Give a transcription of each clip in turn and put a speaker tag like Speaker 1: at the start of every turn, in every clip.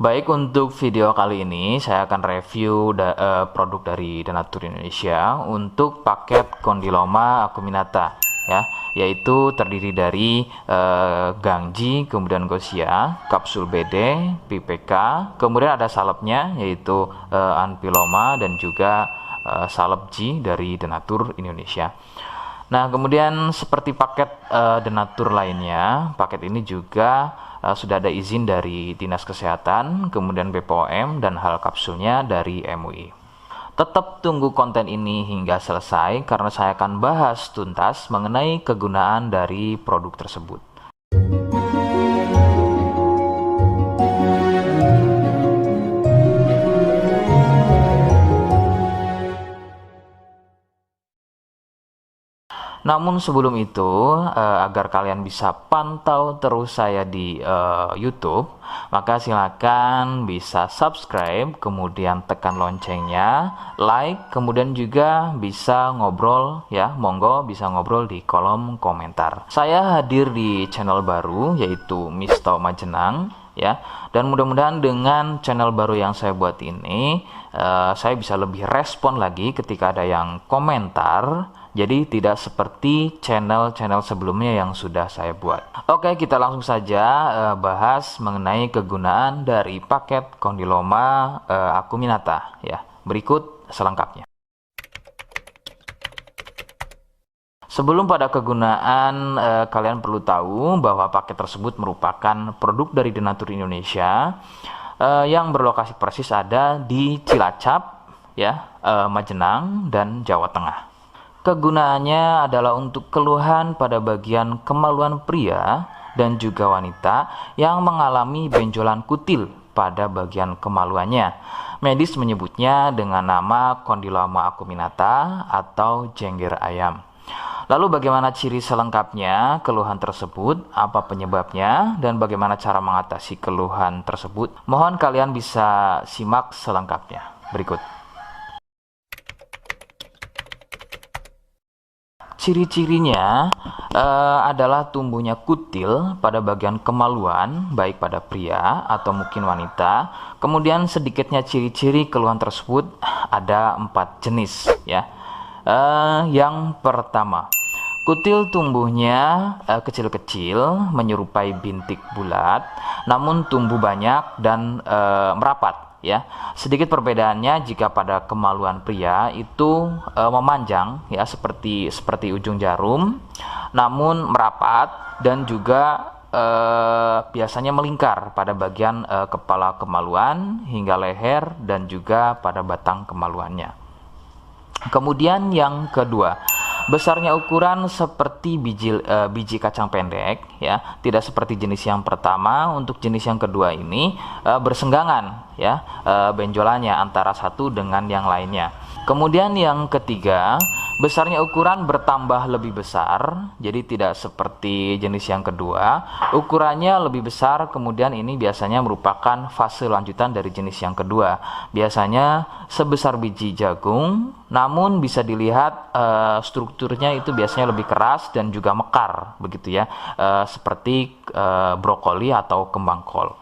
Speaker 1: Baik, untuk video kali ini saya akan review produk dari Denatur Indonesia untuk paket Condyloma acuminata ya, yaitu terdiri dari Gangji, kemudian Gosia, kapsul BD, PPK, kemudian ada salepnya yaitu Anpiloma dan juga salep G dari Denatur Indonesia. Nah, kemudian seperti paket Denatur lainnya, paket ini juga sudah ada izin dari Dinas Kesehatan, kemudian BPOM, dan hal kapsulnya dari MUI. Tetap tunggu konten ini hingga selesai karena saya akan bahas tuntas mengenai kegunaan dari produk tersebut. Namun sebelum itu, agar kalian bisa pantau terus saya di YouTube, maka silakan bisa subscribe, kemudian tekan loncengnya, like, kemudian juga bisa ngobrol ya, monggo bisa ngobrol di kolom komentar. Saya hadir di channel baru yaitu Misto Majenang ya, dan mudah-mudahan dengan channel baru yang saya buat ini, saya bisa lebih respon lagi ketika ada yang komentar. Jadi tidak seperti channel-channel sebelumnya yang sudah saya buat. Oke, kita langsung saja bahas mengenai kegunaan dari paket Condyloma acuminata ya. Berikut selengkapnya. Sebelum pada kegunaan, kalian perlu tahu bahwa paket tersebut merupakan produk dari Denatur Indonesia yang berlokasi persis ada di Cilacap ya, Majenang dan Jawa Tengah. Kegunaannya adalah untuk keluhan pada bagian kemaluan pria dan juga wanita yang mengalami benjolan kutil pada bagian kemaluannya. Medis menyebutnya dengan nama Condyloma acuminata atau jengger ayam. Lalu bagaimana ciri selengkapnya keluhan tersebut, apa penyebabnya, dan bagaimana cara mengatasi keluhan tersebut? Mohon kalian bisa simak selengkapnya. Berikut. Ciri-cirinya adalah tumbuhnya kutil pada bagian kemaluan, baik pada pria atau mungkin wanita. Kemudian sedikitnya ciri-ciri keluhan tersebut ada 4 jenis ya. Yang pertama, kutil tumbuhnya kecil-kecil, menyerupai bintik bulat, namun tumbuh banyak dan merapat. Ya, sedikit perbedaannya jika pada kemaluan pria itu memanjang ya seperti ujung jarum, namun merapat dan juga biasanya melingkar pada bagian kepala kemaluan hingga leher dan juga pada batang kemaluannya. Kemudian yang kedua, besarnya ukuran seperti biji kacang pendek ya, tidak seperti jenis yang pertama. Untuk jenis yang kedua ini bersenggangan ya, benjolannya antara satu dengan yang lainnya. Kemudian yang ketiga, besarnya ukuran bertambah lebih besar, jadi tidak seperti jenis yang kedua, ukurannya lebih besar. Kemudian ini biasanya merupakan fase lanjutan dari jenis yang kedua, biasanya sebesar biji jagung, namun bisa dilihat strukturnya itu biasanya lebih keras dan juga mekar begitu ya, seperti brokoli atau kembang kol.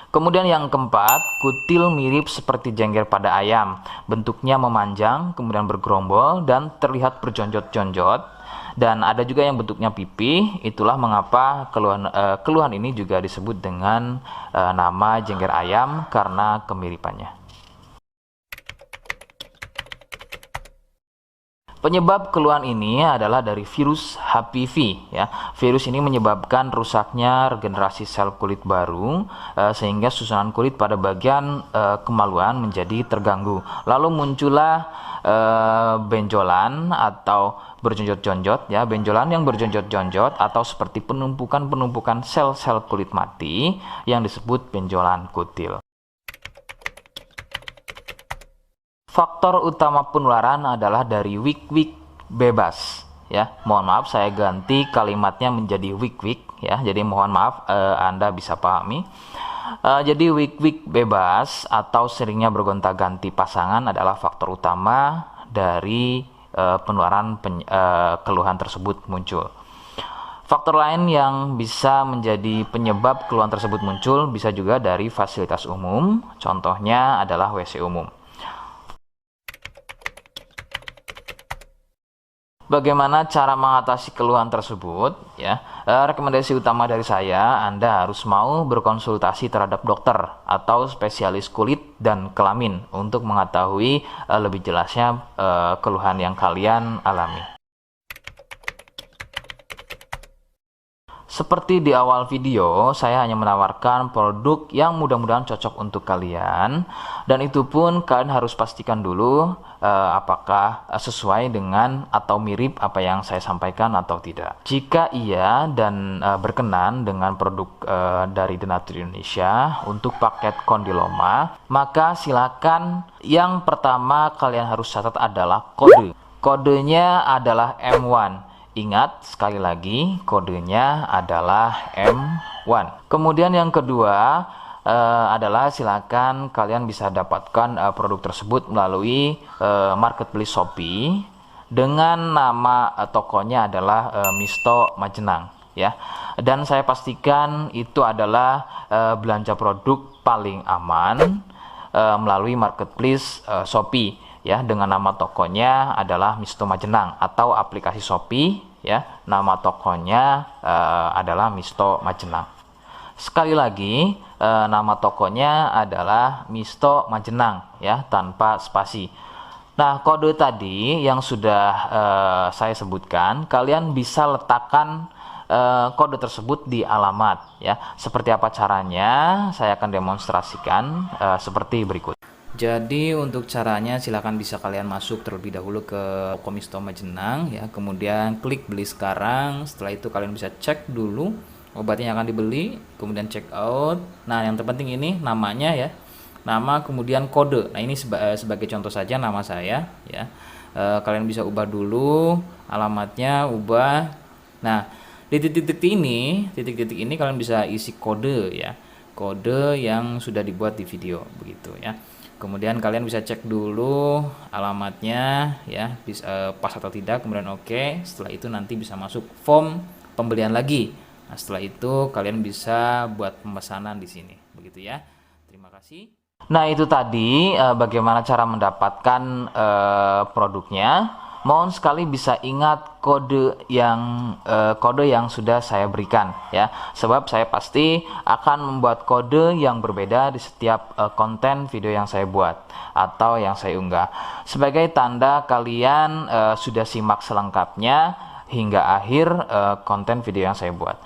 Speaker 1: Kemudian yang keempat, kutil mirip seperti jengger pada ayam, bentuknya memanjang, kemudian bergerombol dan terlihat berjonjot-jonjot, dan ada juga yang bentuknya pipih. Itulah mengapa keluhan ini juga disebut dengan nama jengger ayam karena kemiripannya. Penyebab keluhan ini adalah dari virus HPV ya. Virus ini menyebabkan rusaknya regenerasi sel kulit baru sehingga susunan kulit pada bagian kemaluan menjadi terganggu. Lalu muncullah benjolan atau berjonjot-jonjot ya, benjolan yang berjonjot-jonjot atau seperti penumpukan-penumpukan sel-sel kulit mati yang disebut benjolan kutil. Faktor utama penularan adalah dari wik-wik bebas ya. Mohon maaf saya ganti kalimatnya menjadi wik-wik ya. Jadi mohon maaf Anda bisa pahami. Jadi wik-wik bebas atau seringnya bergonta-ganti pasangan adalah faktor utama dari penularan keluhan tersebut muncul. Faktor lain yang bisa menjadi penyebab keluhan tersebut muncul bisa juga dari fasilitas umum, contohnya adalah WC umum. Bagaimana cara mengatasi keluhan tersebut? Ya, rekomendasi utama dari saya, Anda harus mau berkonsultasi terhadap dokter atau spesialis kulit dan kelamin untuk mengetahui lebih jelasnya keluhan yang kalian alami. Seperti di awal video, saya hanya menawarkan produk yang mudah-mudahan cocok untuk kalian, dan itu pun kalian harus pastikan dulu apakah sesuai dengan atau mirip apa yang saya sampaikan atau tidak. Jika iya dan berkenan dengan produk dari The Nature Indonesia untuk paket kondiloma, maka silakan yang pertama kalian harus catat adalah kode. Kodenya adalah M1. Ingat, sekali lagi, kodenya adalah M1. Kemudian yang kedua adalah silakan kalian bisa dapatkan produk tersebut melalui marketplace Shopee dengan nama tokonya adalah Misto Majenang, ya. Dan saya pastikan itu adalah belanja produk paling aman melalui marketplace Shopee, ya, dengan nama tokonya adalah Misto Majenang, atau aplikasi Shopee, ya, nama tokonya adalah Misto Majenang. Sekali lagi, nama tokonya adalah Misto Majenang, ya, tanpa spasi. Nah, kode tadi yang sudah saya sebutkan, kalian bisa letakkan kode tersebut di alamat, ya. Seperti apa caranya? Saya akan demonstrasikan seperti berikut. Jadi untuk caranya silahkan bisa kalian masuk terlebih dahulu ke toko Misto Majenang, ya, kemudian klik beli sekarang. Setelah itu kalian bisa cek dulu obatnya yang akan dibeli, kemudian check out. Nah, yang terpenting ini namanya, ya, nama kemudian kode. Nah, ini sebagai contoh saja nama saya, ya. Kalian bisa ubah dulu alamatnya, ubah. Nah, di titik-titik ini kalian bisa isi kode, ya, kode yang sudah dibuat di video, begitu, ya. Kemudian kalian bisa cek dulu alamatnya, ya, pas atau tidak, kemudian oke. Setelah itu nanti bisa masuk form pembelian lagi. Nah, setelah itu kalian bisa buat pemesanan di sini, begitu, ya. Terima kasih. Nah, itu tadi bagaimana cara mendapatkan produknya. Mohon sekali bisa ingat kode yang sudah saya berikan, ya, sebab saya pasti akan membuat kode yang berbeda di setiap konten video yang saya buat atau yang saya unggah, sebagai tanda kalian sudah simak selengkapnya hingga akhir konten video yang saya buat.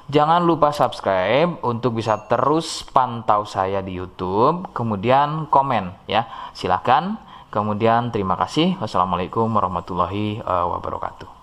Speaker 1: Jangan lupa subscribe untuk bisa terus pantau saya di YouTube, kemudian komen, ya, silahkan. Kemudian terima kasih. Wassalamualaikum warahmatullahi wabarakatuh.